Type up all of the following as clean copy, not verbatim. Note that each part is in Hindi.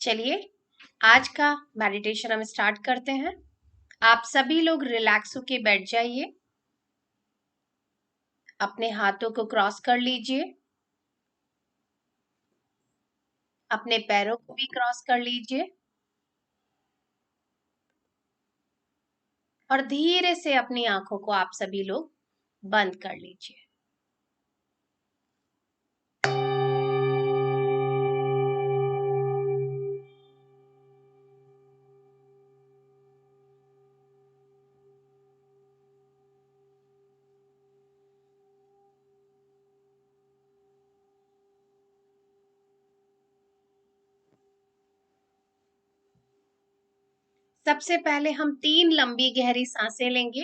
चलिए आज का मेडिटेशन हम स्टार्ट करते हैं। आप सभी लोग रिलैक्स होके बैठ जाइए, अपने हाथों को क्रॉस कर लीजिए, अपने पैरों को भी क्रॉस कर लीजिए और धीरे से अपनी आंखों को आप सभी लोग बंद कर लीजिए। सबसे पहले हम 3 लंबी गहरी सांसें लेंगे।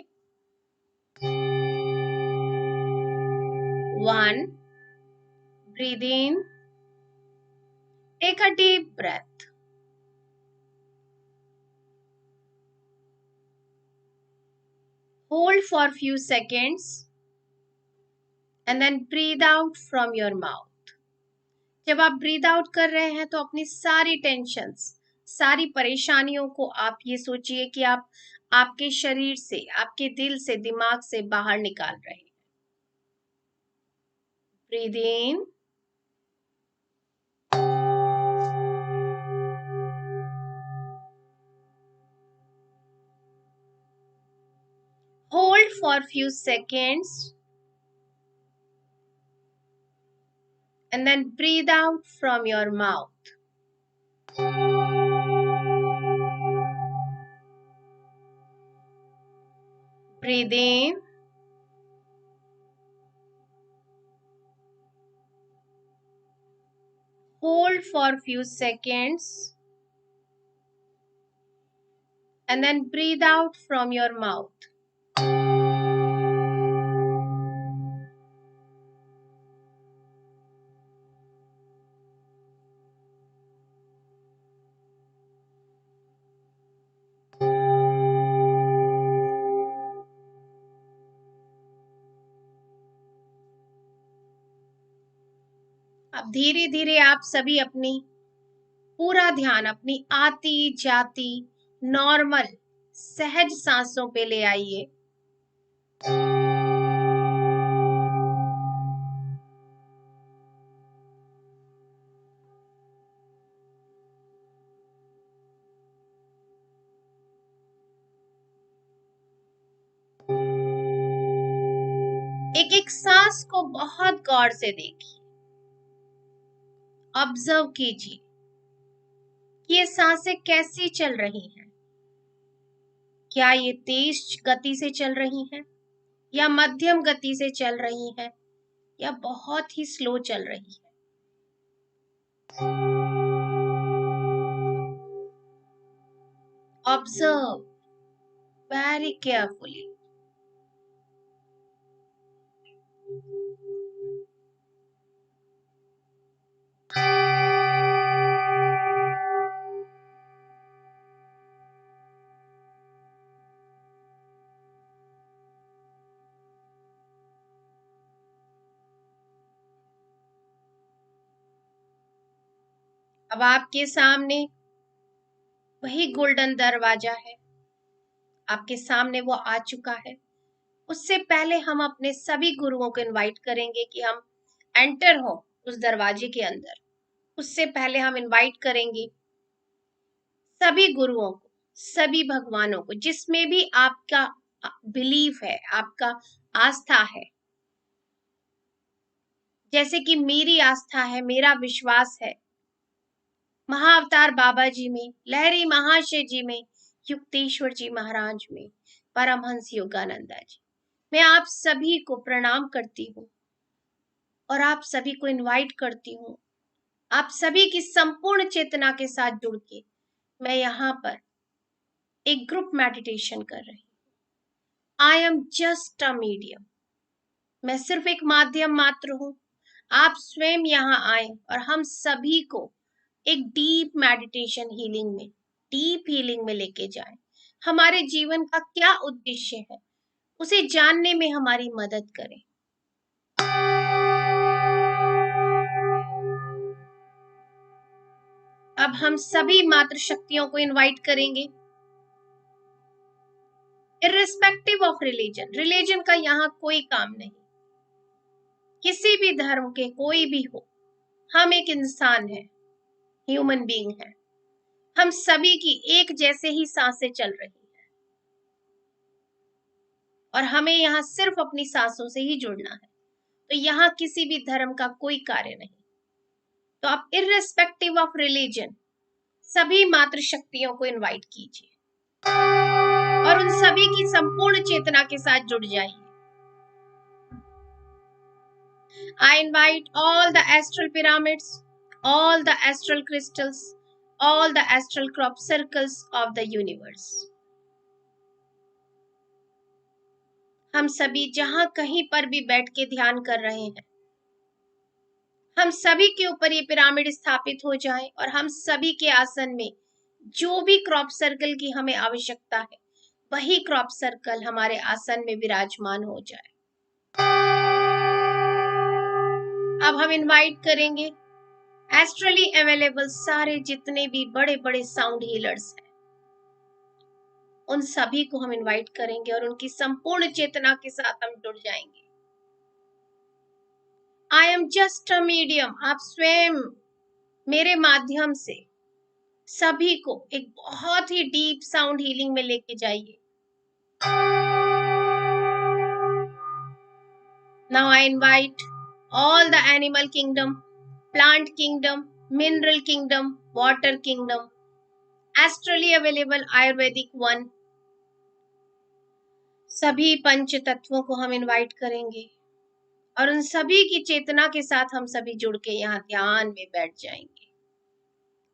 1, breathe in, take a deep breath. Hold for few seconds and then breathe out from your mouth. जब आप ब्रीद आउट कर रहे हैं तो अपनी सारी टेंशन्स, सारी परेशानियों को आप ये सोचिए कि आप आपके शरीर से, आपके दिल से, दिमाग से बाहर निकाल रहे हैं। Breathe in, hold for few seconds and then breathe out from your mouth. Breathe in, hold for few seconds and then breathe out from your mouth. अब धीरे धीरे आप सभी अपनी पूरा ध्यान अपनी आती जाती नॉर्मल सहज सांसों पे ले आइए। एक एक सांस को बहुत गौर से देखिए, ऑब्जर्व कीजिए कि ये सांसें कैसी चल रही हैं। क्या ये तेज गति से चल रही हैं या मध्यम गति से चल रही हैं या बहुत ही स्लो चल रही है। Observe very carefully. अब आपके सामने वही गोल्डन दरवाजा है, आपके सामने वो आ चुका है। उससे पहले हम अपने सभी गुरुओं को इनवाइट करेंगे कि हम एंटर हो उस दरवाजे के अंदर। उससे पहले हम इनवाइट करेंगे सभी गुरुओं को, सभी भगवानों को, जिसमें भी आपका बिलीफ है, आपका आस्था है। जैसे कि मेरी आस्था है, मेरा विश्वास है महाअवतार बाबा जी में, लहरी महाशय जी में, युक्तेश्वर जी महाराज में, परमहंस योगानंदा जी। मैं आप सभी को प्रणाम करती हूँ और आप सभी को इनवाइट करती हूँ। आप सभी की संपूर्ण चेतना के साथ जुड़ के मैं यहाँ पर एक ग्रुप मेडिटेशन कर रही हूँ। I am just a medium. मैं सिर्फ एक माध्यम मात्र हूँ। आप स्वयं यहाँ आए और हम सभी को एक डीप मेडिटेशन हीलिंग में, डीप हीलिंग में लेके जाएं। हमारे जीवन का क्या उद्देश्य है उसे जानने में हमारी मदद करें। अब हम सभी मातृशक्तियों को इनवाइट करेंगे, इर्रिस्पेक्टिव ऑफ रिलीजन। रिलीजन का यहाँ कोई काम नहीं, किसी भी धर्म के कोई भी हो, हम एक इंसान है, ह्यूमन बीइंग है, हम सभी की एक जैसे ही सांसें चल रही है और हमें यहाँ सिर्फ अपनी सांसों से ही जुड़ना है। तो यहाँ किसी भी धर्म का कोई कार्य नहीं। तो आप इर्रिस्पेक्टिव ऑफ रिलीजन सभी मातृशक्तियों को इनवाइट कीजिए और उन सभी की संपूर्ण चेतना के साथ जुड़ जाइए। I invite all the astral pyramids, all the astral crystals, all the astral crop circles of the universe. हम सभी जहां कहीं पर भी बैठ के ध्यान कर रहे हैं, हम सभी के ऊपर ये पिरामिड स्थापित हो जाए और हम सभी के आसन में जो भी क्रॉप सर्कल की हमें आवश्यकता है, वही क्रॉप सर्कल हमारे आसन में विराजमान हो जाए। अब हम इनवाइट करेंगे एस्ट्रली अवेलेबल सारे जितने भी बड़े बड़े साउंड हीलर्स हैं, उन सभी को हम इनवाइट करेंगे और उनकी संपूर्ण चेतना के साथ हम जुड़ जाएंगे। I am just a medium. आप स्वयं मेरे माध्यम से सभी को एक बहुत ही डीप साउंड हीलिंग में लेके जाइए। Now I invite all the animal kingdom, plant kingdom, mineral kingdom, water kingdom, astrally available Ayurvedic one, सभी पंच तत्वों को हम इनवाइट करेंगे और उन सभी की चेतना के साथ हम सभी जुड़ के यहाँ ध्यान में बैठ जाएंगे।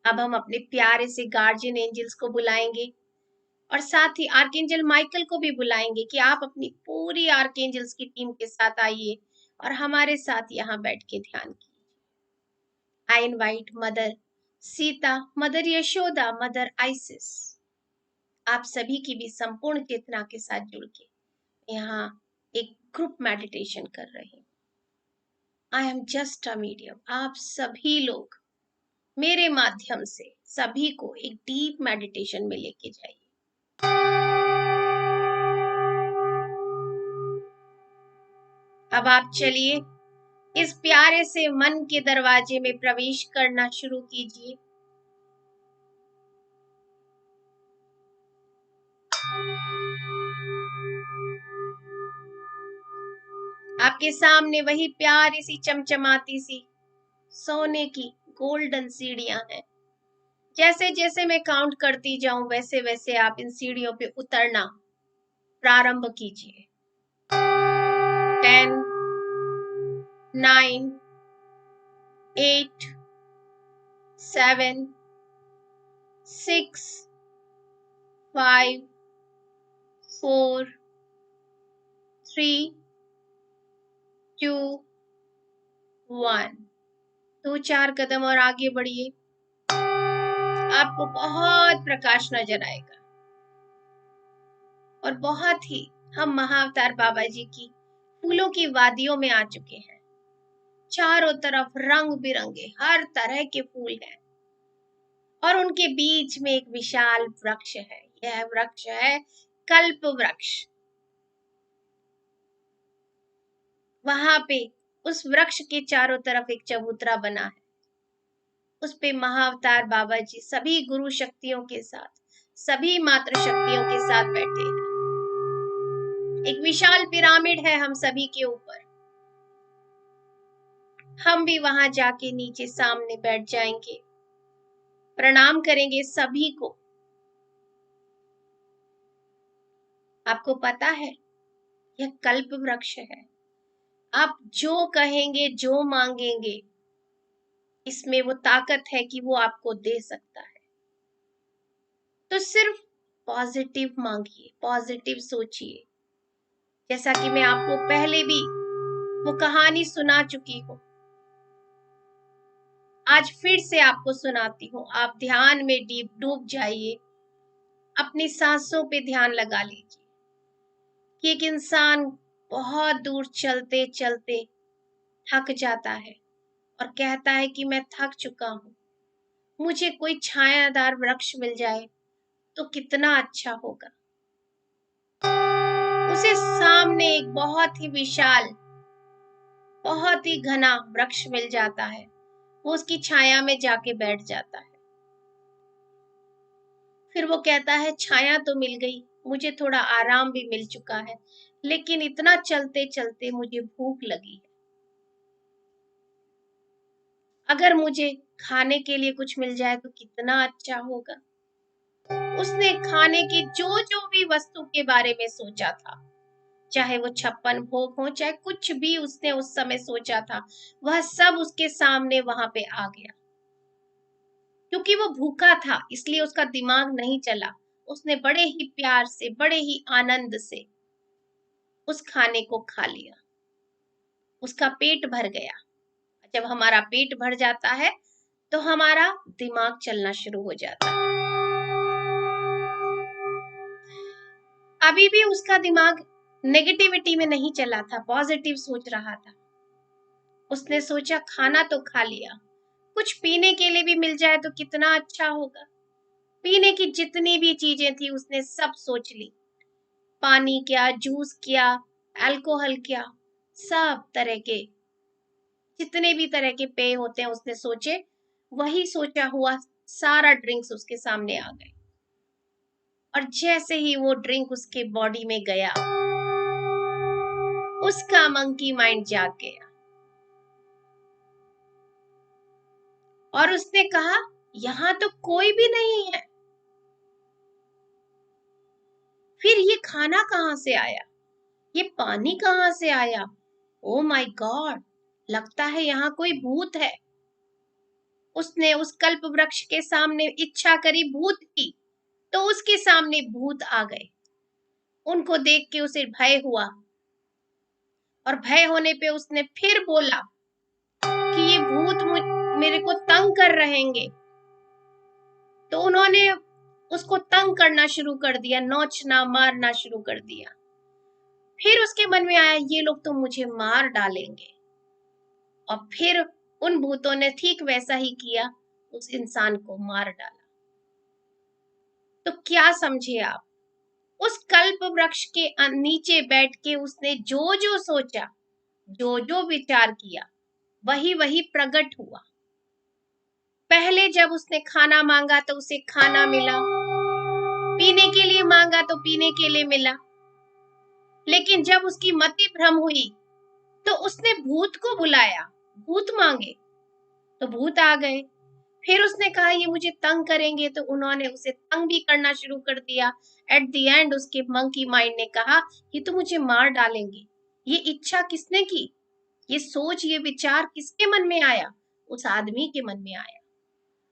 अब हम अपने प्यारे से गार्जियन एंजल्स को बुलाएंगे और साथ ही आर्कएंजल माइकल को भी बुलाएंगे कि आप अपनी पूरी आर्कएंजल्स की टीम के साथ आइए और हमारे साथ यहाँ बैठ के ध्यान कीजिए। I invite mother Sita, mother Yashoda, mother ISIS, आप सभी की भी संपूर्ण चेतना के साथ जुड़ के यहाँ एक ग्रुप मेडिटेशन कर रहे हैं। I am just a medium. आप सभी लोग मेरे माध्यम से सभी को एक डीप मेडिटेशन में लेके जाइए। अब आप चलिए इस प्यारे से मन के दरवाजे में प्रवेश करना शुरू कीजिए। आपके सामने वही प्यारी सी चमचमाती सी सोने की गोल्डन सीढ़ियां हैं। जैसे जैसे मैं काउंट करती जाऊं वैसे वैसे आप इन सीढ़ियों पे उतरना प्रारंभ कीजिए। 10, 9, 8, 7, 6, 5, 4, 3, 2, 1। 2-4 कदम और आगे बढ़िए। आपको बहुत प्रकाश नजर आएगा और बहुत ही हम महाअवतार बाबा जी की फूलों की वादियों में आ चुके हैं। चारों तरफ रंग बिरंगे हर तरह के फूल हैं और उनके बीच में एक विशाल वृक्ष है। यह वृक्ष है कल्प वृक्ष। वहां पे उस वृक्ष के चारों तरफ एक चबूतरा बना है, उस पे महाअवतार बाबा जी सभी गुरु शक्तियों के साथ, सभी मातृ शक्तियों के साथ बैठे हैं। एक विशाल पिरामिड है हम सभी के ऊपर। हम भी वहां जाके नीचे सामने बैठ जाएंगे, प्रणाम करेंगे सभी को। आपको पता है यह कल्प वृक्ष है। आप जो कहेंगे, जो मांगेंगे, इसमें वो ताकत है कि वो आपको दे सकता है। तो सिर्फ पॉजिटिव मांगिए, पॉजिटिव सोचिए। जैसा कि मैं आपको पहले भी वो कहानी सुना चुकी हूँ, आज फिर से आपको सुनाती हूँ। आप ध्यान में डूब जाइए, अपनी सांसों पे ध्यान लगा लीजिए कि एक इंसान बहुत दूर चलते चलते थक जाता है और कहता है कि मैं थक चुका हूँ, मुझे कोई छायादार वृक्ष मिल जाए तो कितना अच्छा होगा। उसे सामने एक बहुत ही विशाल, बहुत ही घना वृक्ष मिल जाता है। वो उसकी छाया में जाके बैठ जाता है। फिर वो कहता है, छाया तो मिल गई, मुझे थोड़ा आराम भी मिल चुका है, लेकिन इतना चलते चलते मुझे भूख लगी है। अगर मुझे खाने के लिए कुछ मिल जाए तो कितना अच्छा होगा। उसने खाने की जो जो भी वस्तु के बारे में सोचा था, चाहे वो 56 भोग हो, चाहे कुछ भी उसने उस समय सोचा था, वह सब उसके सामने वहां पे आ गया। क्योंकि वो भूखा था, इसलिए उसका दिमाग नहीं चला। उसने बड़े ही प्यार से, बड़े ही आनंद से उस खाने को खा लिया। उसका पेट भर गया। जब हमारा पेट भर जाता है तो हमारा दिमाग चलना शुरू हो जाता है। अभी भी उसका दिमाग नेगेटिविटी में नहीं चला था, पॉजिटिव सोच रहा था। उसने सोचा, खाना तो खा लिया, कुछ पीने के लिए भी मिल जाए तो कितना अच्छा होगा। पीने की जितनी भी चीजें थी उसने सब सोच ली। पानी क्या, जूस क्या, अल्कोहल क्या, सब तरह के जितने भी तरह के पेय होते हैं उसने सोचे। वही सोचा हुआ सारा ड्रिंक्स उसके सामने आ गए। और जैसे ही वो ड्रिंक उसके बॉडी में गया, उसका मंकी माइंड जाग गया और उसने कहा, यहां तो कोई भी नहीं है। फिर ये खाना कहां से आया, ये पानी कहां से आया? ओ माय गॉड, लगता है यहाँ कोई भूत है। उसने उस कल्प वृक्ष के सामने इच्छा करी भूत की, तो उसके सामने भूत आ गए। उनको देख के उसे भय हुआ और भय होने पे उसने फिर बोला कि ये भूत मेरे को तंग कर रहेंगे। तो उन्होंने उसको तंग करना शुरू कर दिया, नोचना मारना शुरू कर दिया। फिर उसके मन में आया, ये लोग तो मुझे मार डालेंगे। और फिर उन भूतों ने ठीक वैसा ही किया, उस इंसान को मार डाला। तो क्या समझे आप, उस कल्प वृक्ष के नीचे बैठ के उसने जो जो सोचा, जो जो विचार किया, वही वही प्रकट हुआ। पहले जब उसने खाना मांगा तो उसे खाना मिला, पीने के लिए मांगा तो पीने के लिए मिला। लेकिन जब उसकी मति भ्रम हुई तो उसने भूत को बुलाया, भूत मांगे तो भूत आ गए। फिर उसने कहा ये मुझे तंग करेंगे, तो उन्होंने उसे तंग भी करना शुरू कर दिया। एट द एंड उसके मंकी माइंड ने कहा, ये तो मुझे मार डालेंगे। ये इच्छा किसने की, ये सोच, ये विचार किसके मन में आया? उस आदमी के मन में आया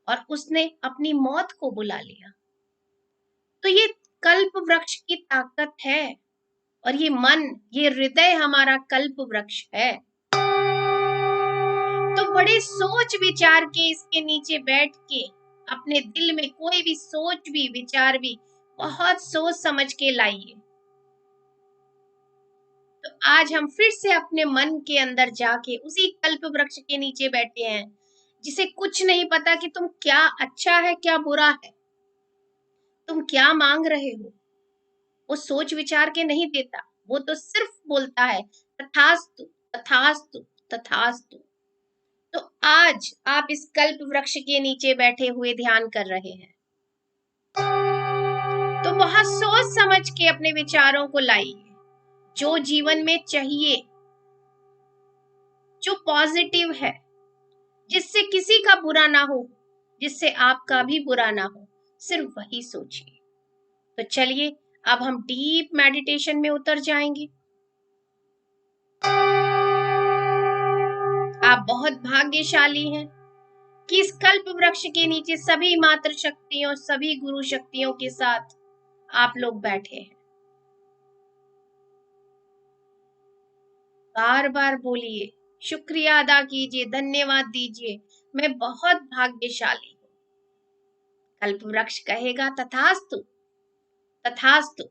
और उसने अपनी मौत को बुला लिया। तो ये कल्प वृक्ष की ताकत है और ये मन, ये हृदय हमारा कल्प वृक्ष है। तो बड़े सोच विचार के इसके नीचे बैठ के अपने दिल में कोई भी सोच भी विचार भी बहुत सोच समझ के लाइए। तो आज हम फिर से अपने मन के अंदर जाके उसी कल्प वृक्ष के नीचे बैठे हैं, जिसे कुछ नहीं पता कि तुम क्या अच्छा है क्या बुरा है, तुम क्या मांग रहे हो। वो सोच विचार के नहीं देता, वो तो सिर्फ बोलता है तथास्तु तथास्तु तथास्तु। तो आज आप इस कल्प वृक्ष के नीचे बैठे हुए ध्यान कर रहे हैं, तो बहुत सोच समझ के अपने विचारों को लाइए, जो जीवन में चाहिए, जो पॉजिटिव है, जिससे किसी का बुरा ना हो, जिससे आपका भी बुरा ना हो, सिर्फ वही सोचिए। तो चलिए अब हम डीप मेडिटेशन में उतर जाएंगे। आप बहुत भाग्यशाली हैं कि इस कल्प वृक्ष के नीचे सभी मातृ शक्तियों, सभी गुरु शक्तियों के साथ आप लोग बैठे हैं। बार बार बोलिए, शुक्रिया अदा कीजिए, धन्यवाद दीजिए, मैं बहुत भाग्यशाली हूँ। कल्प वृक्ष कहेगा तथास्तु तथास्तु।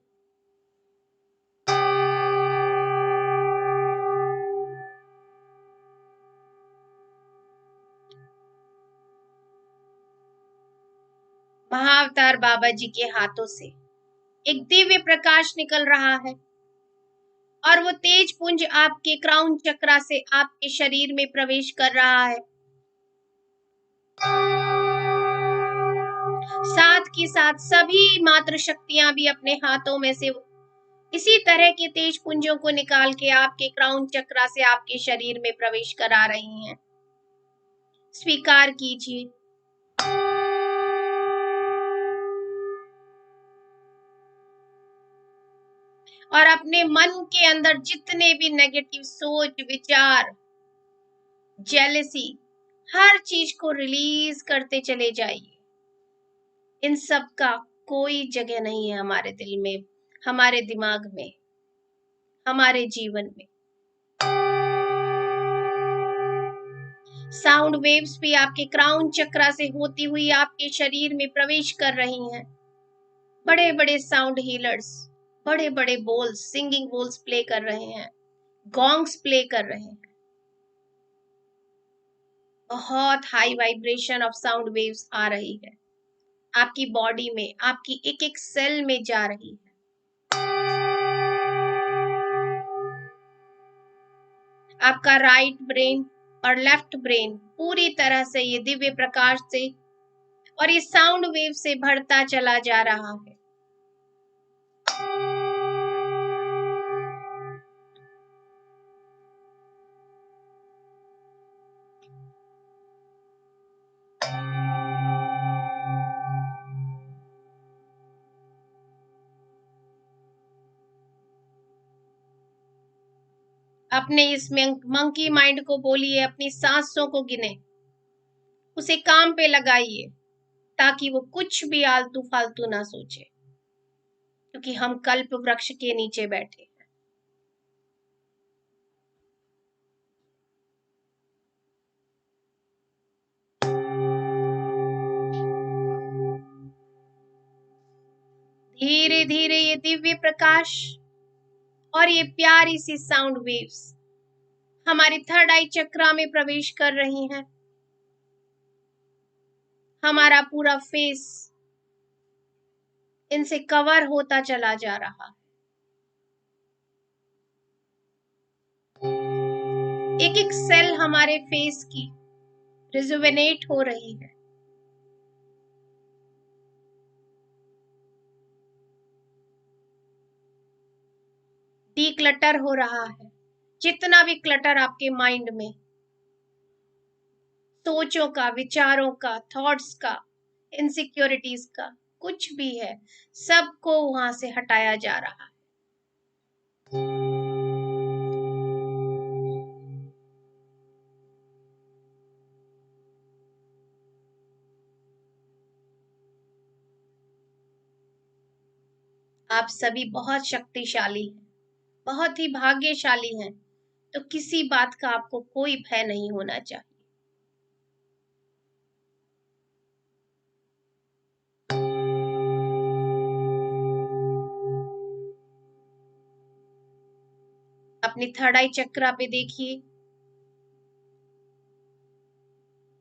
महाअवतार बाबा जी के हाथों से एक दिव्य प्रकाश निकल रहा है और वो तेज पुंज आपके क्राउन चक्रा से आपके शरीर में प्रवेश कर रहा है। साथ ही साथ सभी मातृ शक्तियां भी अपने हाथों में से इसी तरह के तेज पुंजों को निकाल के आपके क्राउन चक्रा से आपके शरीर में प्रवेश करा रही हैं। स्वीकार कीजिए। और अपने मन के अंदर जितने भी नेगेटिव सोच, विचार, जेलसी, हर चीज को रिलीज करते चले जाइए। इन सब का कोई जगह नहीं है हमारे दिल में, हमारे दिमाग में, हमारे जीवन में। साउंड वेव्स भी आपके क्राउन चक्रा से होती हुई आपके शरीर में प्रवेश कर रही हैं। बड़े बड़े साउंड हीलर्स बड़े बड़े बोल्स, सिंगिंग बोल्स प्ले कर रहे हैं, गॉन्ग्स प्ले कर रहे हैं। बहुत high vibration of sound waves आ रही है आपकी बॉडी में, आपकी एक एक सेल में जा रही है। आपका राइट ब्रेन और लेफ्ट ब्रेन पूरी तरह से ये दिव्य प्रकाश से और ये साउंड वेव से भरता चला जा रहा है। अपने इस मंकी माइंड को बोलिए, अपनी सांसों को गिने, उसे काम पे लगाइए ताकि वो कुछ भी आलतू फालतू ना सोचे, क्योंकि हम कल्प वृक्ष के नीचे बैठे हैं। धीरे धीरे ये दिव्य प्रकाश और ये प्यारी सी साउंड वेव्स हमारी थर्ड आई चक्रा में प्रवेश कर रही हैं। हमारा पूरा फेस इनसे कवर होता चला जा रहा है। एक एक सेल हमारे फेस की रिजुवेनेट हो रही है। डीक्लटर हो रहा है। जितना भी क्लटर आपके माइंड में, सोचों का, विचारों का, थॉट्स का, इनसिक्योरिटीज का कुछ भी है, सबको वहां से हटाया जा रहा है। आप सभी बहुत शक्तिशाली हैं, बहुत ही भाग्यशाली हैं, तो किसी बात का आपको कोई भय नहीं होना चाहिए। अपनी थर्ड आई चक्रा पे देखिए,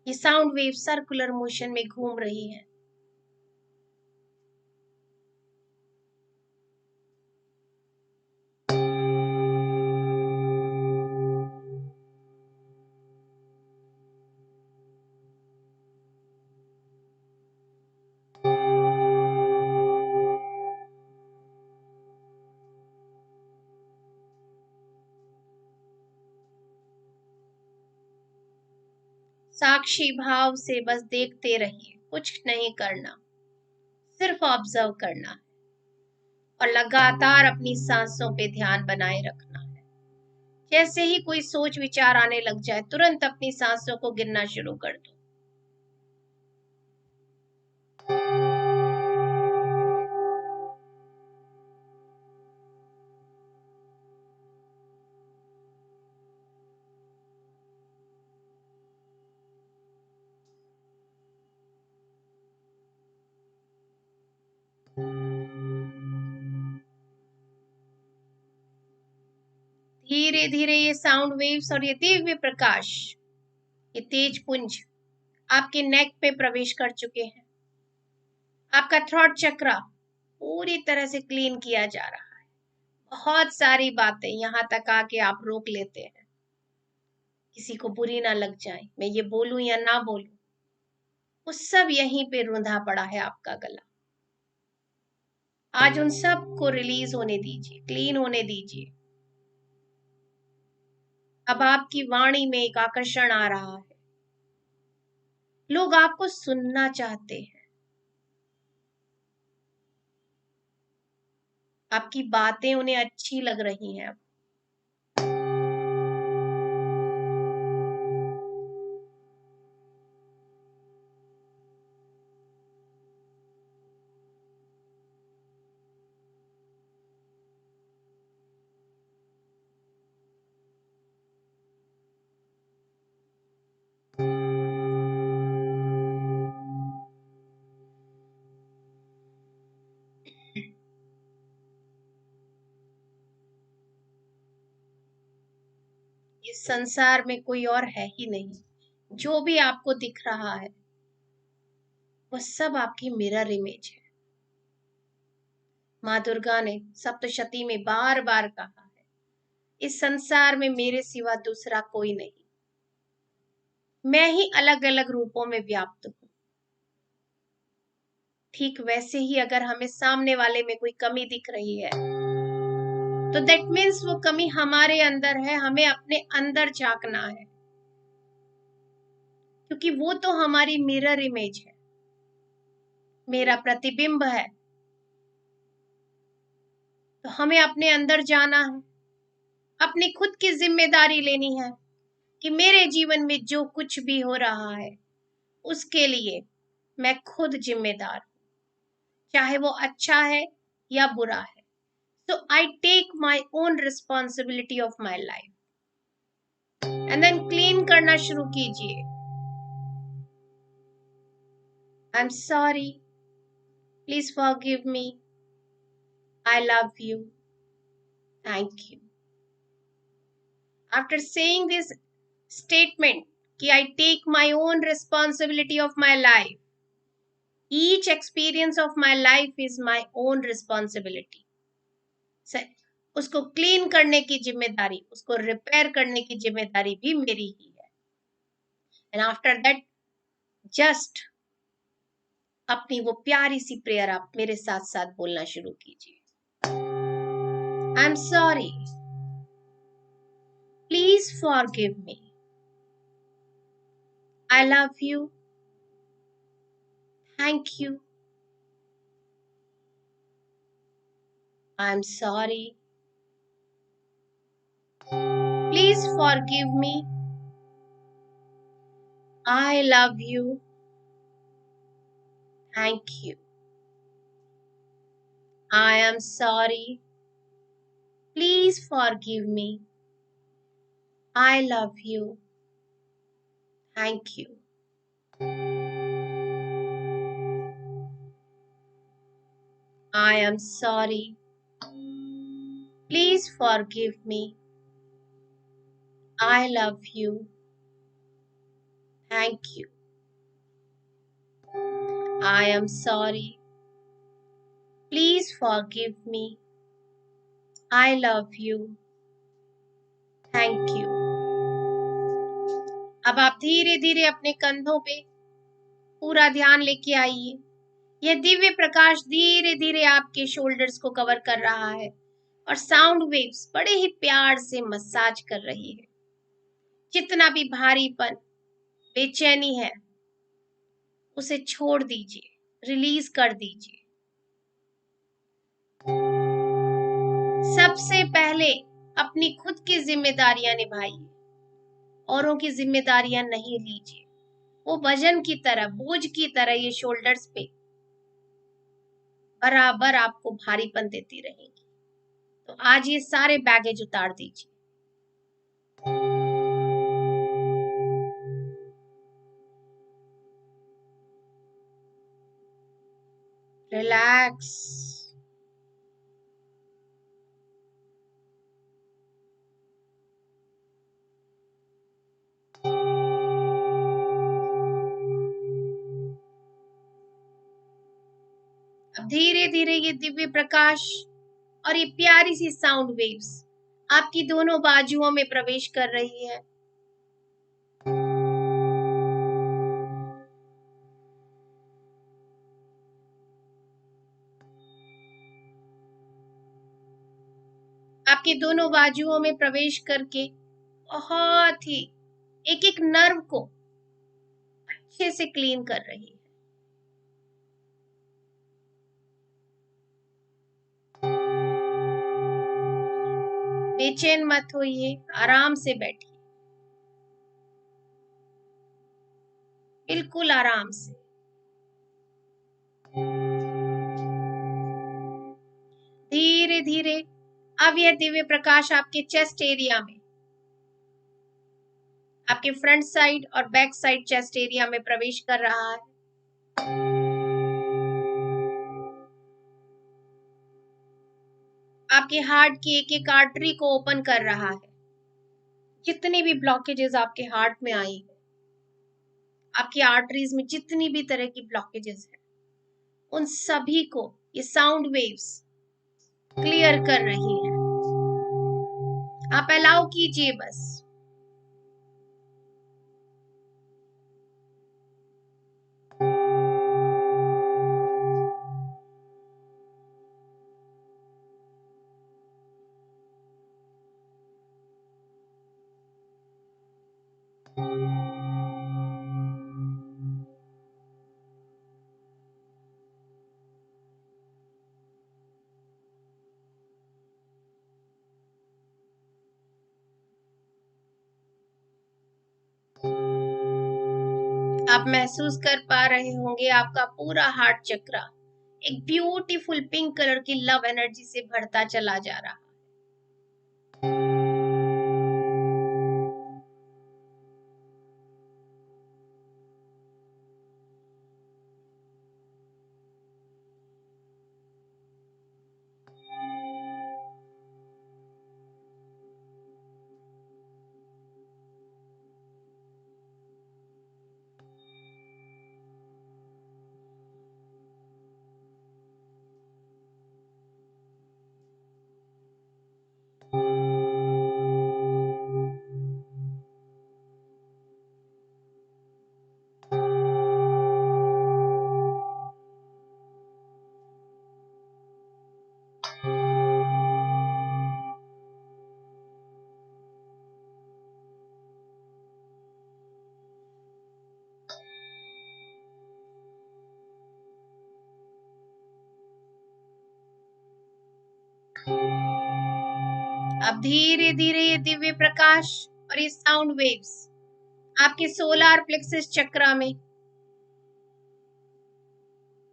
ये साउंड वेव सर्कुलर मोशन में घूम रही है। साक्षी भाव से बस देखते रहिए, कुछ नहीं करना, सिर्फ ऑब्जर्व करना है और लगातार अपनी सांसों पे ध्यान बनाए रखना है। जैसे ही कोई सोच विचार आने लग जाए, तुरंत अपनी सांसों को गिनना शुरू कर दो। धीरे धीरे ये साउंड वेव्स और ये दिव्य प्रकाश, ये तेज पुंज आपके नेक पे प्रवेश कर चुके हैं। आपका थ्रॉट चक्रा पूरी तरह से क्लीन किया जा रहा है। बहुत सारी बातें यहाँ तक आके आप रोक लेते हैं, किसी को बुरी ना लग जाए, मैं ये बोलूं या ना बोलूं, वो सब यहीं पे रुंधा पड़ा है आपका गला। आज उन सब को रिलीज होने दीजिए, क्लीन होने दीजिए। अब आपकी वाणी में एक आकर्षण आ रहा है, लोग आपको सुनना चाहते हैं, आपकी बातें उन्हें अच्छी लग रही हैं। इस संसार में कोई और है ही नहीं। जो भी आपको दिख रहा है वह सब आपकी मिरर इमेज है। माँ दुर्गा ने सप्तशती में बार बार कहा है, इस संसार में मेरे सिवा दूसरा कोई नहीं, मैं ही अलग अलग रूपों में व्याप्त हूं। ठीक वैसे ही अगर हमें सामने वाले में कोई कमी दिख रही है तो दैट मीन्स वो कमी हमारे अंदर है, हमें अपने अंदर झांकना है, क्योंकि वो तो हमारी मिरर इमेज है, मेरा प्रतिबिंब है। तो हमें अपने अंदर जाना है, अपनी खुद की जिम्मेदारी लेनी है कि मेरे जीवन में जो कुछ भी हो रहा है उसके लिए मैं खुद जिम्मेदार हूं, चाहे वो अच्छा है या बुरा है। So I take my own responsibility of my life. And then clean करना शुरू कीजिए। I'm sorry. Please forgive me. I love you. Thank you. After saying this statement कि I take my own responsibility of my life, each experience of my life is my own responsibility. उसको क्लीन करने की जिम्मेदारी, उसको रिपेयर करने की जिम्मेदारी भी मेरी ही है। एंड आफ्टर दैट जस्ट अपनी वो प्यारी सी प्रेयर आप मेरे साथ साथ बोलना शुरू कीजिए। I am sorry, please forgive me, I love you, thank you, I am sorry, please forgive me, I love you, thank you, I am sorry, please forgive me, I love you, thank you. I am sorry. Please forgive me. I love you. Thank you. I am sorry. Please forgive me. I love you. Thank you. अब आप धीरे धीरे अपने कंधों पे पूरा ध्यान लेके आइए। यह दिव्य प्रकाश धीरे धीरे आपके शोल्डर्स को कवर कर रहा है और साउंड वेव्स बड़े ही प्यार से मसाज कर रही है। जितना भी भारीपन, बेचैनी है उसे छोड़ दीजिए, रिलीज कर दीजिए। सबसे पहले अपनी खुद की जिम्मेदारियां निभाइए, औरों की जिम्मेदारियां नहीं लीजिए। वो वजन की तरह, बोझ की तरह ये शोल्डर्स पे बराबर आपको भारीपन देती रहेंगी। तो आज ये सारे बैगेज उतार दीजिए। रिलैक्स। अब धीरे धीरे ये दिव्य प्रकाश और ये प्यारी सी साउंड वेव्स आपकी दोनों बाजुओं में प्रवेश कर रही है। आपके दोनों बाजुओं में प्रवेश करके बहुत ही एक एक नर्व को अच्छे से क्लीन कर रही है। बेचैन मत होइए, आराम से बैठिए, बिल्कुल आराम से। धीरे धीरे अब यह दिव्य प्रकाश आपके चेस्ट एरिया में, आपके फ्रंट साइड और बैक साइड चेस्ट एरिया में प्रवेश कर रहा है। आपके हार्ट की एक एक आर्टरी को ओपन कर रहा है। जितनी भी ब्लॉकेजेस आपके हार्ट में आई, आपकी आर्टरीज में जितनी भी तरह की ब्लॉकेजेस है, उन सभी को ये साउंड वेव्स क्लियर कर रही है। आप अलाउ कीजिए बस। आप महसूस कर पा रहे होंगे आपका पूरा हार्ट चक्र एक ब्यूटीफुल पिंक कलर की लव एनर्जी से भरता चला जा रहा है। अब धीरे धीरे ये दिव्य प्रकाश और ये साउंड वेव्स आपके सोलार प्लेक्सस चक्र में,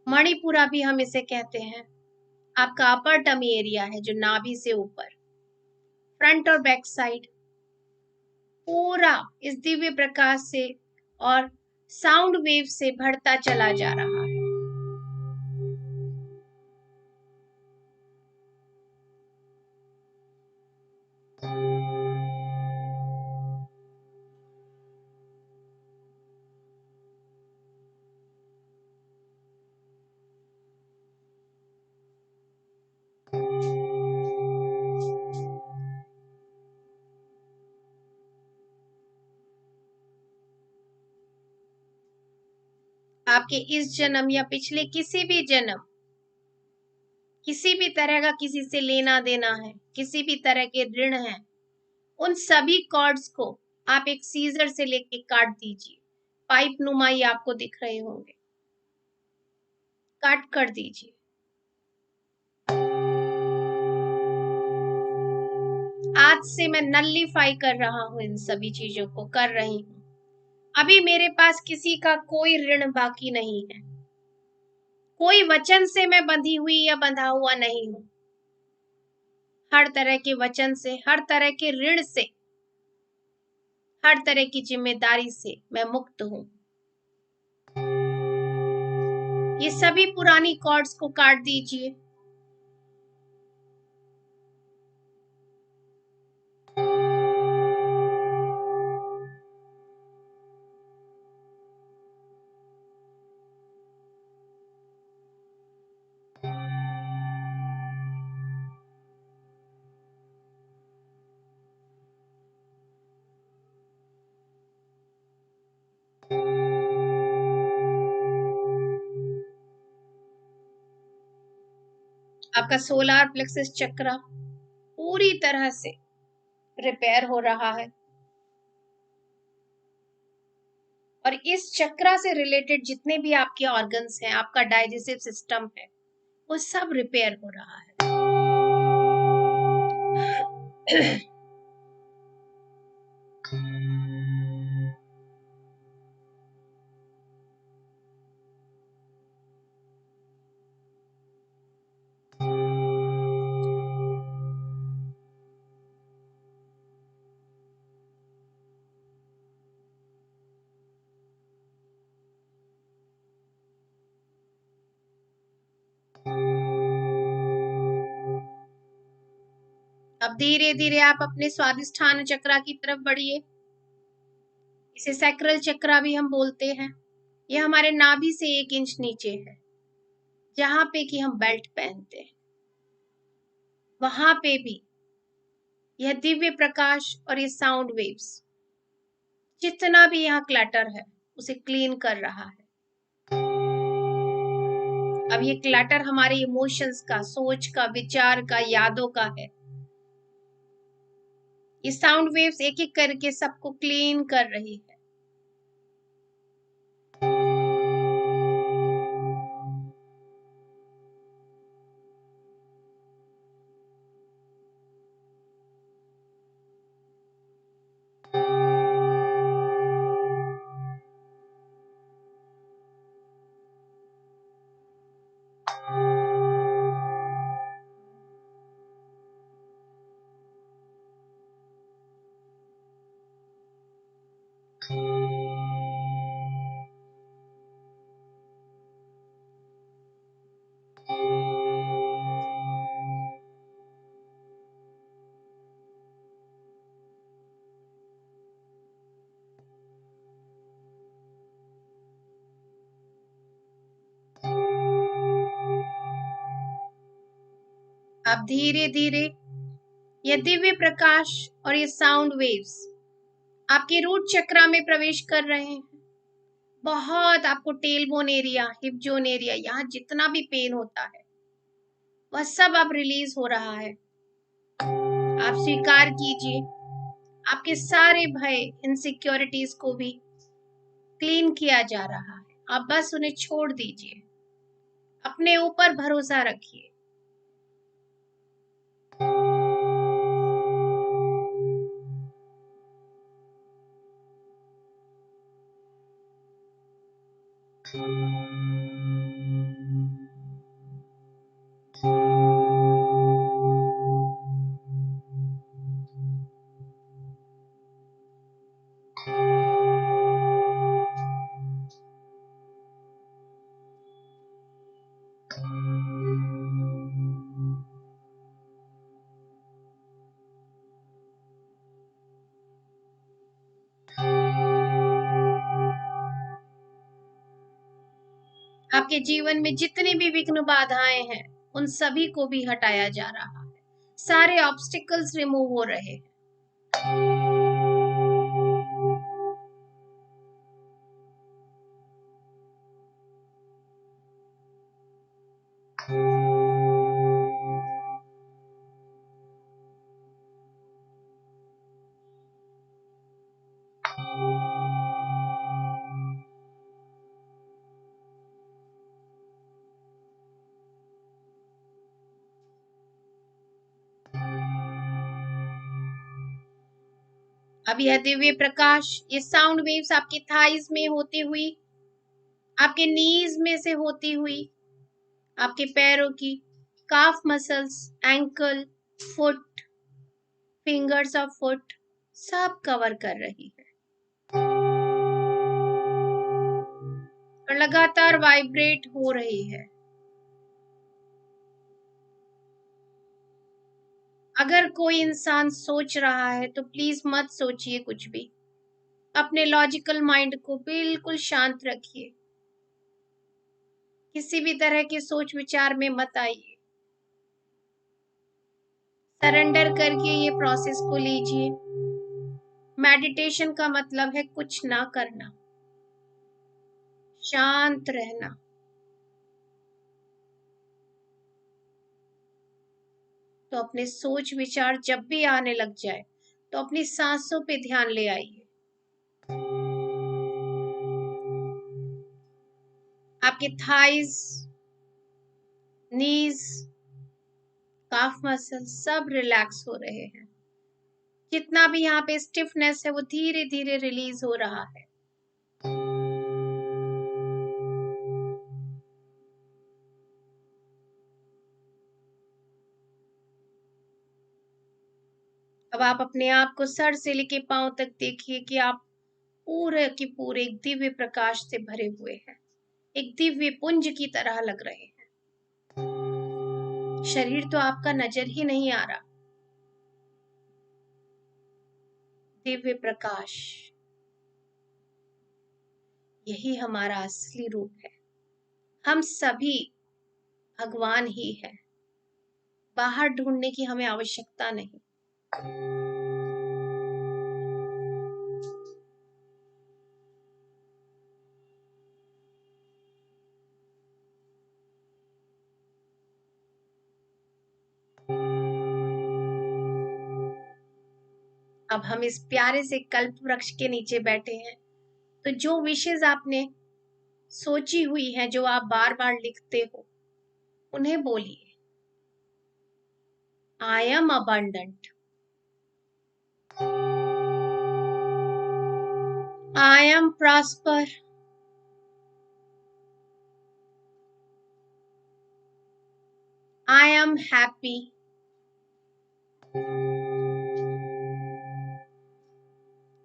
मणिपुरा भी हम इसे कहते हैं, आपका अपर टमी एरिया है जो नाभि से ऊपर, फ्रंट और बैक साइड, पूरा इस दिव्य प्रकाश से और साउंड वेव से भरता चला जा रहा है। आपके इस जन्म या पिछले किसी भी जन्म, किसी भी तरह का किसी से लेना देना है, किसी भी तरह के ऋण है, उन सभी कॉर्ड्स को आप एक सीजर से लेके काट दीजिए। पाइप नुमाई आपको दिख रहे होंगे, काट कर दीजिए। आज से मैं नल्लीफाई कर रहा हूं, इन सभी चीजों को कर रही हूं। अभी मेरे पास किसी का कोई ऋण बाकी नहीं है, कोई वचन से मैं बंधी हुई या बंधा हुआ नहीं हूं। हर तरह के वचन से, हर तरह के ऋण से, हर तरह की जिम्मेदारी से मैं मुक्त हूं। ये सभी पुरानी कॉर्ड्स को काट दीजिए। आपका सोलार प्लेक्सस चक्र पूरी तरह से रिपेयर हो रहा है और इस चक्र से रिलेटेड जितने भी आपके ऑर्गन्स हैं, आपका डाइजेस्टिव सिस्टम है, वो सब रिपेयर हो रहा है। अब धीरे धीरे आप अपने स्वादिष्ठान चक्र की तरफ बढ़िए। इसे सैक्रल चक्र भी हम बोलते हैं। यह हमारे नाभि से 1 इंच नीचे है, जहां पे कि हम बेल्ट पहनते हैं। वहां पे भी यह दिव्य प्रकाश और ये साउंड वेव्स, जितना भी यहाँ क्लटर है, उसे क्लीन कर रहा है। अब ये क्लटर हमारे इमोशंस का, सोच का, विचार का, यादों का है। ये साउंड वेव्स एक एक करके सबको क्लीन कर रही है। अब धीरे धीरे यह दिव्य प्रकाश और ये साउंड वेव्स आपके रूट चक्र में प्रवेश कर रहे हैं। बहुत आपको tailbone area, hip zone area, यहाँ जितना भी पेन होता है, वह सब अब रिलीज हो रहा है। आप स्वीकार कीजिए, आपके सारे भय, इनसिक्योरिटीज को भी क्लीन किया जा रहा है। आप बस उन्हें छोड़ दीजिए, अपने ऊपर भरोसा रखिए। आपके जीवन में जितनी भी विघ्न बाधाएं हैं, उन सभी को भी हटाया जा रहा है। सारे ऑब्स्टिकल्स रिमूव हो रहे हैं। अब यह दिव्य प्रकाश, ये साउंड वेव्स आपकी थाइज में होती हुई, आपके नीज में से होती हुई, आपके पैरों की काफ muscles, ankle, foot, fingers of foot, सब कवर कर रही है और लगातार वाइब्रेट हो रही है। अगर कोई इंसान सोच रहा है तो प्लीज मत सोचिए कुछ भी। अपने लॉजिकल माइंड को बिल्कुल शांत रखिए। किसी भी तरह के सोच विचार में मत आइए। सरेंडर करके ये प्रोसेस को लीजिए। मेडिटेशन का मतलब है कुछ ना करना, शांत रहना। तो अपने सोच विचार जब भी आने लग जाए तो अपनी सांसों पे ध्यान ले आइए। आपके थाइज, नीज, काफ मसल सब रिलैक्स हो रहे हैं। जितना भी यहाँ पे स्टिफनेस है वो धीरे धीरे रिलीज हो रहा है। अब आप अपने आप को सर से लेके पांव तक देखिए कि आप पूरे के पूरे एक दिव्य प्रकाश से भरे हुए हैं, एक दिव्य पुंज की तरह लग रहे हैं। शरीर तो आपका नजर ही नहीं आ रहा। दिव्य प्रकाश, यही हमारा असली रूप है। हम सभी भगवान ही हैं। बाहर ढूंढने की हमें आवश्यकता नहीं। अब हम इस प्यारे से कल्प वृक्ष के नीचे बैठे हैं, तो जो विशेष आपने सोची हुई है, जो आप बार बार लिखते हो, उन्हें बोलिए। I am abundant. I am prosper. I am happy.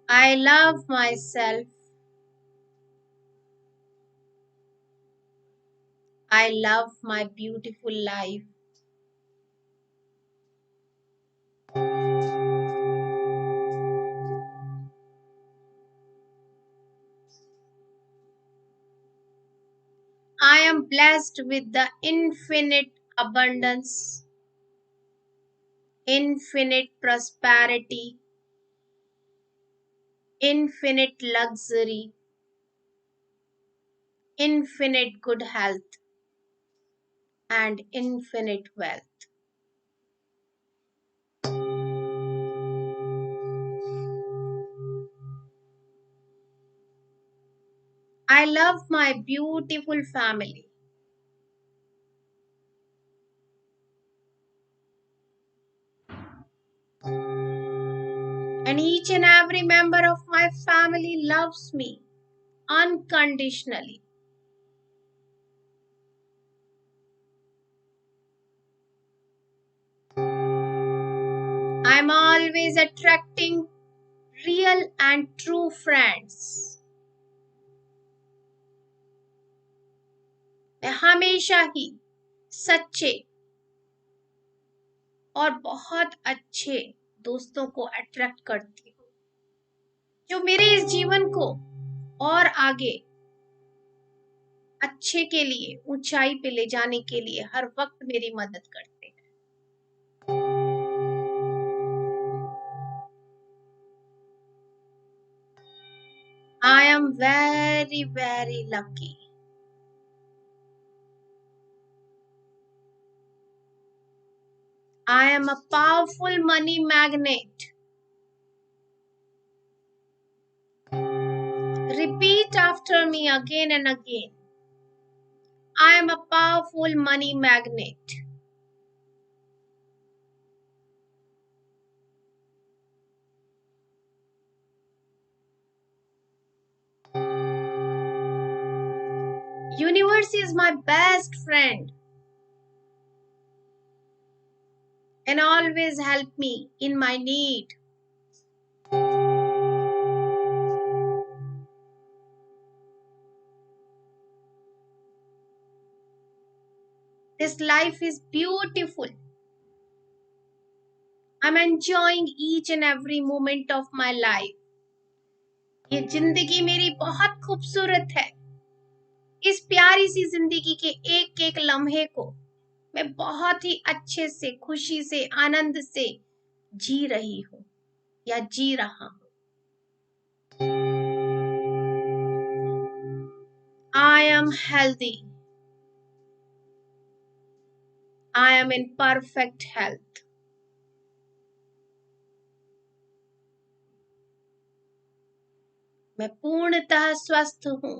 I love myself. I love my beautiful life. I am blessed with the infinite abundance, infinite prosperity, infinite luxury, infinite good health, and infinite wealth. I love my beautiful family. And each and every member of my family loves me unconditionally. I'm always attracting real and true friends. मैं हमेशा ही सच्चे और बहुत अच्छे दोस्तों को अट्रैक्ट करती हूँ, जो मेरे इस जीवन को और आगे अच्छे के लिए, ऊंचाई पे ले जाने के लिए हर वक्त मेरी मदद करते हैं। I am very, very lucky. I am a powerful money magnet. Repeat after me again and again. I am a powerful money magnet. Universe is my best friend and always help me in my need. This life is beautiful. I'm enjoying each and every moment of my life. ये जिंदगी मेरी बहुत खूबसूरत है। इस प्यारी सी जिंदगी के एक एक लम्हे को मैं बहुत ही अच्छे से, खुशी से, आनंद से जी रही हूँ या जी रहा हूँ। I am healthy. I am in perfect health. मैं पूर्णतः स्वस्थ हूं।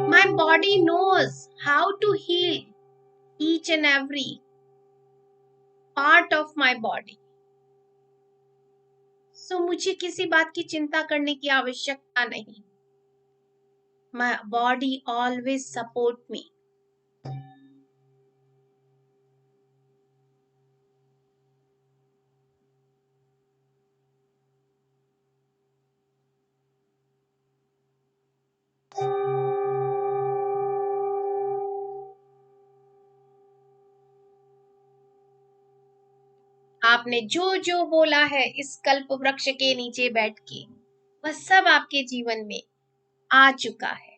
My body knows how to heal each and every part of my body. So मुझे किसी बात की चिंता करने की आवश्यकता नहीं। My body always support me. आपने जो जो बोला है इस कल्प वृक्ष के नीचे बैठ के, वह सब आपके जीवन में आ चुका है।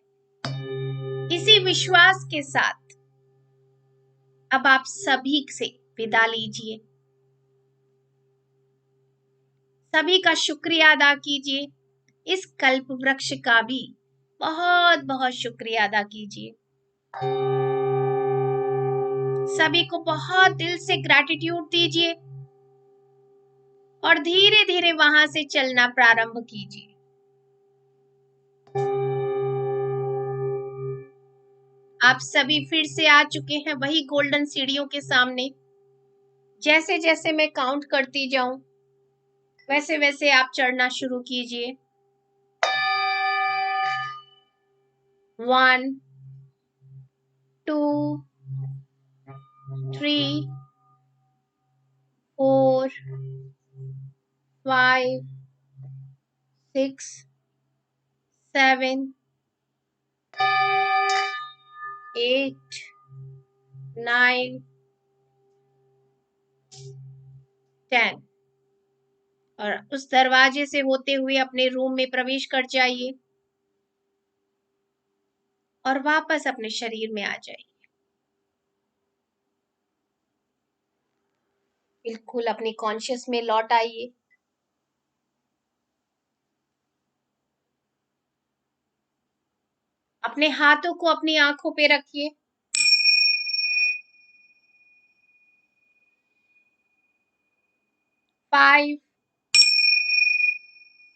इसी विश्वास के साथ अब आप सभी से विदा लीजिए। सभी का शुक्रिया अदा कीजिए। इस कल्प वृक्ष का भी बहुत बहुत शुक्रिया अदा कीजिए। सभी को बहुत दिल से ग्रैटिट्यूड दीजिए और धीरे धीरे वहां से चलना प्रारंभ कीजिए। आप सभी फिर से आ चुके हैं वही गोल्डन सीढ़ियों के सामने। जैसे जैसे मैं काउंट करती जाऊं वैसे वैसे आप चढ़ना शुरू कीजिए। 1 2 3 4 5 6 7 8 9 10 और उस दरवाजे से होते हुए अपने रूम में प्रवेश कर जाइए और वापस अपने शरीर में आ जाइए। बिल्कुल अपनी कॉन्शियस में लौट आइए। अपने हाथों को अपनी आंखों पे रखिए। 5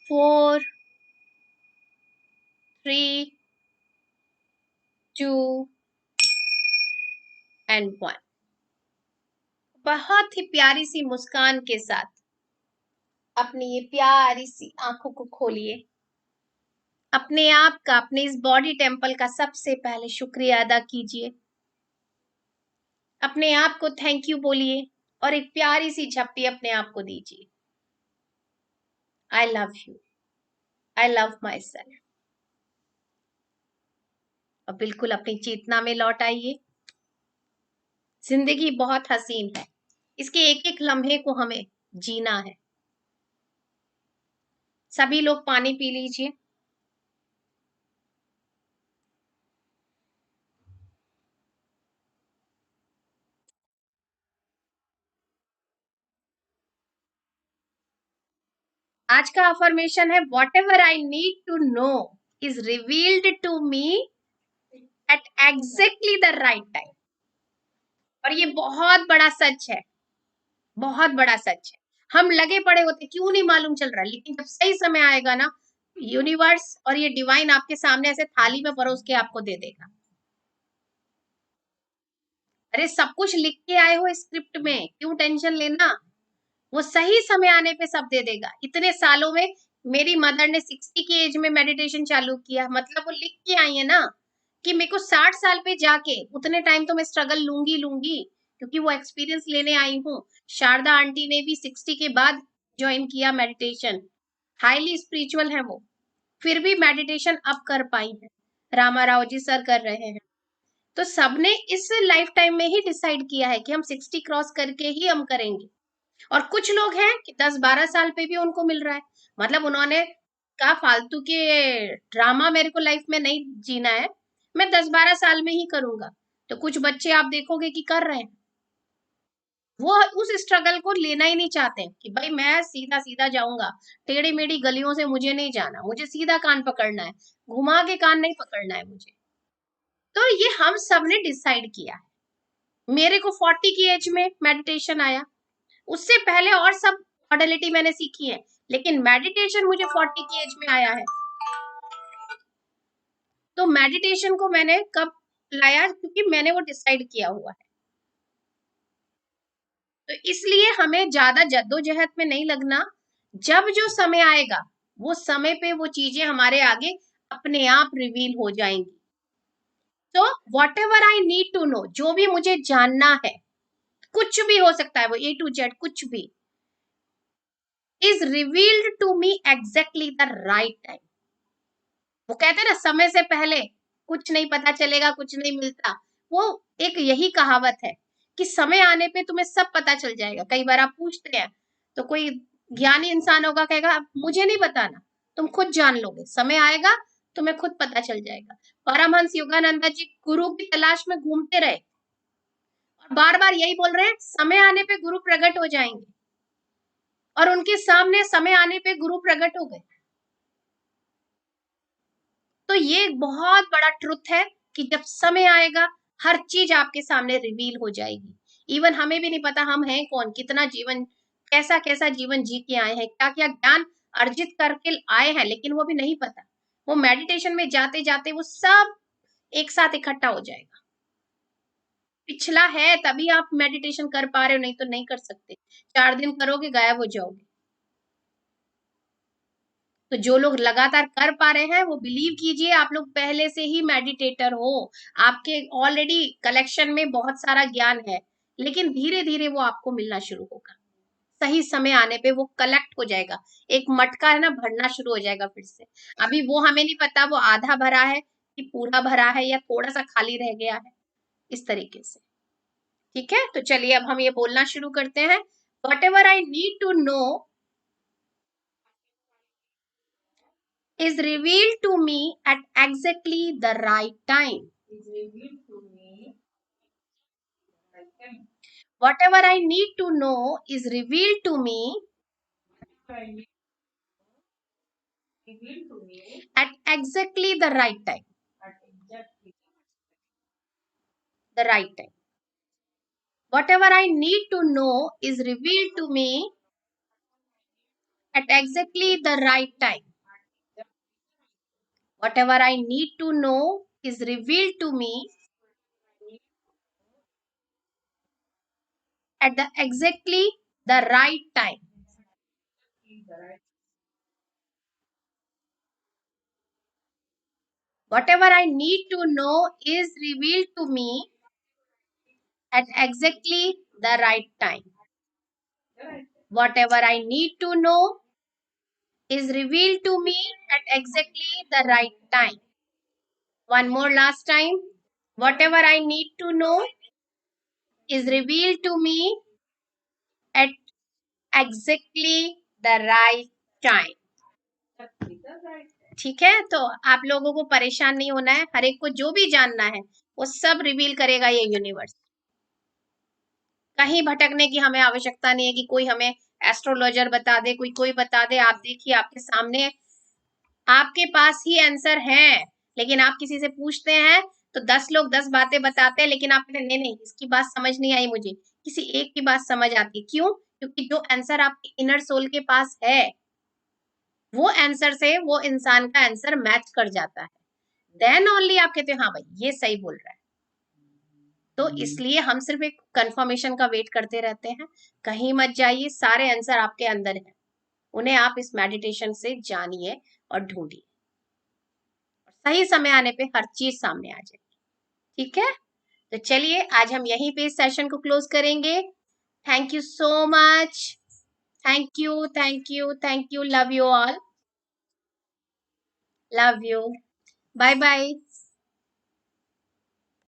4 3 2 and 1। बहुत ही प्यारी सी मुस्कान के साथ अपनी ये प्यारी सी आंखों को खोलिए। अपने आप का, अपने इस बॉडी टेम्पल का सबसे पहले शुक्रिया अदा कीजिए। अपने आप को थैंक यू बोलिए और एक प्यारी सी झप्पी अपने आप को दीजिए। I love you, I love my self. और बिल्कुल अपनी चेतना में लौट आइए। जिंदगी बहुत हसीन है, इसके एक एक लम्हे को हमें जीना है। सभी लोग पानी पी लीजिए। आज का अफर्मेशन है, whatever I need to know is revealed to me at exactly the right time. और ये बहुत बड़ा सच है, बहुत बड़ा सच है। हम लगे पड़े होते क्यों नहीं मालूम चल रहा, लेकिन जब सही समय आएगा ना, यूनिवर्स और ये डिवाइन आपके सामने ऐसे थाली में परोस के आपको दे देगा। अरे सब कुछ लिख के आए हो स्क्रिप्ट में, क्यों टेंशन लेना, वो सही समय आने पे सब दे देगा। इतने सालों में मेरी मदर ने 60 की एज में मेडिटेशन चालू किया, मतलब वो लिख के आई है ना कि मेरे को 60 साल पे जाके उतने टाइम तो मैं स्ट्रगल लूंगी लूंगी, क्योंकि वो एक्सपीरियंस लेने आई हूँ। शारदा आंटी ने भी 60 के बाद ज्वाइन किया मेडिटेशन, हाईली स्पिरिचुअल है वो, फिर भी मेडिटेशन अब कर पाई है। रामा राव जी सर कर रहे हैं। तो सबने इस लाइफ टाइम में ही डिसाइड किया है कि हम 60 क्रॉस करके ही हम करेंगे। और कुछ लोग हैं कि 10-12 साल पे भी उनको मिल रहा है, मतलब उन्होंने कहा फालतू के ड्रामा मेरे को लाइफ में नहीं जीना है, मैं 10-12 साल में ही करूंगा। तो कुछ बच्चे आप देखोगे कि कर रहे हैं, वो उस स्ट्रगल को लेना ही नहीं चाहते कि भाई मैं सीधा सीधा जाऊंगा, टेढ़ी मेढ़ी गलियों से मुझे नहीं जाना, मुझे सीधा कान पकड़ना है, घुमा के कान नहीं पकड़ना है मुझे। तो ये हम सब ने डिसाइड किया है। मेरे को 40 की एज में मेडिटेशन आया, उससे पहले और सब मॉडलिटी मैंने सीखी है। लेकिन मेडिटेशन मुझे 40 की एज में आया है। तो मेडिटेशन को मैंने कब लाया, क्योंकि मैंने वो डिसाइड किया हुआ है। तो इसलिए हमें ज्यादा जद्दोजहद में नहीं लगना। जब जो समय आएगा वो समय पे वो चीजें हमारे आगे अपने आप रिवील हो जाएंगी। तो whatever I need to know, जो भी मुझे जानना है, कुछ भी हो सकता है, वो A to Z कुछ भी, is revealed to me exactly the right time. वो कहते हैं ना, समय से पहले कुछ नहीं पता चलेगा, कुछ नहीं मिलता। वो एक यही कहावत है कि समय आने पे तुम्हें सब पता चल जाएगा। कई बार आप पूछते हैं तो कोई ज्ञानी इंसान होगा, कहेगा मुझे नहीं बताना, तुम खुद जान लोगे, समय आएगा तुम्हें खुद पता चल जाएगा। परमहंस योगानंद जी गुरु की तलाश में घूमते रहे और बार बार यही बोल रहे हैं, समय आने पे गुरु प्रकट हो जाएंगे। और उनके सामने समय आने पे गुरु प्रकट हो गए। तो ये बहुत बड़ा ट्रुथ है कि जब समय आएगा हर चीज आपके सामने रिवील हो जाएगी। इवन हमें भी नहीं पता हम हैं कौन, कितना जीवन, कैसा कैसा जीवन जी के आए हैं, क्या क्या ज्ञान अर्जित करके आए हैं, लेकिन वो भी नहीं पता। वो मेडिटेशन में जाते जाते वो सब एक साथ इकट्ठा हो जाएगा। पिछला है तभी आप मेडिटेशन कर पा रहे हो, नहीं तो नहीं कर सकते। 4 दिन करोगे गायब हो जाओगे। तो जो लोग लगातार कर पा रहे हैं वो बिलीव कीजिए, आप लोग पहले से ही मेडिटेटर हो। आपके ऑलरेडी कलेक्शन में बहुत सारा ज्ञान है, लेकिन धीरे धीरे वो आपको मिलना शुरू होगा। सही समय आने पे वो कलेक्ट हो जाएगा। एक मटका है ना, भरना शुरू हो जाएगा फिर से। अभी वो हमें नहीं पता वो आधा भरा है कि पूरा भरा है या थोड़ा सा खाली रह गया है, इस तरीके से। ठीक है, तो चलिए अब हम ये बोलना शुरू करते हैं। Whatever I need to know is revealed to me at exactly the right time. Whatever I need to know is revealed to me at exactly the right time. The right time. Whatever I need to know is revealed to me at exactly the right time. Whatever I need to know is revealed to me at the exactly the right time. Whatever I need to know is revealed to me at exactly the right time. Whatever I need to know is revealed to me at exactly the right time. One more last time. Whatever I need to know is revealed to me at exactly the right time. ठीक है, तो आप लोगों को परेशान नहीं होना है। हर एक को जो भी जानना है वो सब रिवील करेगा ये यूनिवर्स। कहीं भटकने की हमें आवश्यकता नहीं है कि कोई हमें एस्ट्रोलॉजर बता दे, कोई बता दे। आप देखिए आपके सामने, आपके पास ही आंसर है। लेकिन आप किसी से पूछते हैं तो 10 लोग 10 बातें बताते हैं, लेकिन आप कहते हैं नहीं नहीं इसकी बात समझ नहीं आई मुझे। किसी एक की बात समझ आती है। क्यों? क्योंकि जो आंसर आपके इनर सोल के पास है वो आंसर से वो इंसान का आंसर मैच कर जाता है। देन ओनली आप कहते हैं हाँ भाई ये सही बोल रहा है। तो इसलिए हम सिर्फ एक कंफर्मेशन का वेट करते रहते हैं। कहीं मत जाइए, सारे आंसर आपके अंदर हैं। उन्हें आप इस मेडिटेशन से जानिए और ढूंढिए, सही समय आने पे हर चीज सामने आ जाएगी। ठीक है, तो चलिए आज हम यहीं पे इस सेशन को क्लोज करेंगे। Thank you so much. Thank you, thank you, thank you. Love you all. Love you. Bye bye.